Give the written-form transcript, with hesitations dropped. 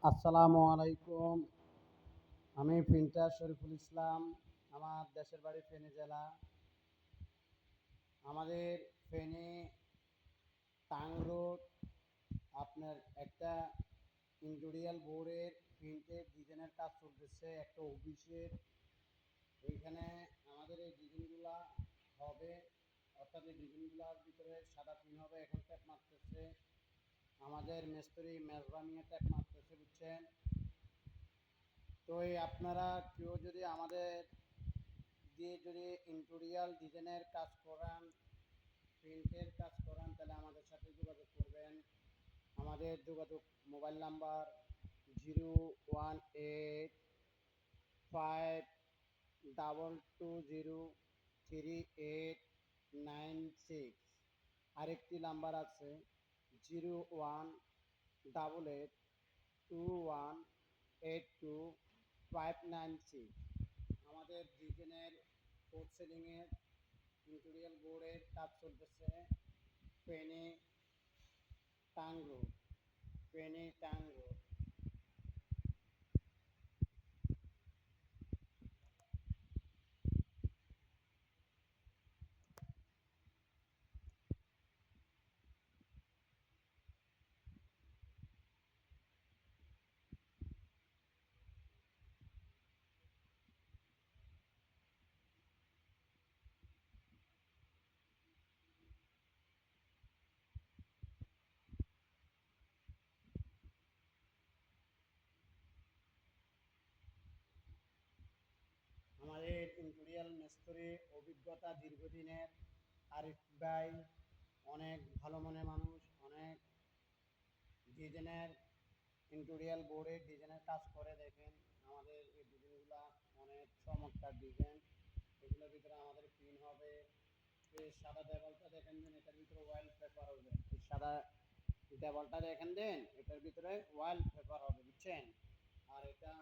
আসসালামু আলাইকুম। আমি প্রিন্টার শরীফুল ইসলাম। আমার দেশের বাড়ি ফেনী জেলা। আমাদের ফেনী টাং রোড আপনার একটা ইন্টেরিয়াল বোর্ডের প্রিন্টের ডিজাইনের কাজ চলতেছে একটা অফিসের। এইখানে আমাদের এই ডিজাইনগুলা হবে, অর্থাৎ এই ডিজাইনগুলোর ভিতরে সাদা পিন হবে। এখন ট্যাপ মারতেছে আমাদের মিস্ত্রি, মেজবানিয়া ট্যাপ মারতেছে, বুঝছেন। তো এই আপনারা কেউ যদি আমাদের দিয়ে যদি ইন্টেরিয়াল ডিজাইনের কাজ করান, প্রিন্টের কাজ করান, তাহলে আমাদের সাথে যোগাযোগ করবেন। আমাদের যোগাযোগ মোবাইল নাম্বার 01852203896। আরেকটি নাম্বার আছে 018821825596। আমাদের ডিজাইনের ফোর সিলিংয়ের ইন্টেরিয়াল বোর্ডের কাজ চলতেছে Feni tongue road, Feni tongue road. আমাদের ইন্টেরিয়াল মিস্ত্রি অভিজ্ঞতা দীর্ঘদিনের। আরিফ ভাই অনেক ভালো মনের মানুষ, অনেক ডিজাইনের ইন্টেরিয়াল বোর্ডে ডিজাইনের কাজ করে। দেখেন আমাদের এই ডিজাইনগুলো অনেক চমৎকার ডিজাইন। এগুলোর ভিতরে আমাদের পিন হবে। এই সাদা দেওয়ালটা দেখেন দেন, এটার ভিতরে ওয়াল পেপার হবে। এই সাদা দেওয়ালটা দেখেন দেন, এটার ভিতরে ওয়াল পেপার হবে, বুঝছেন। আর এটা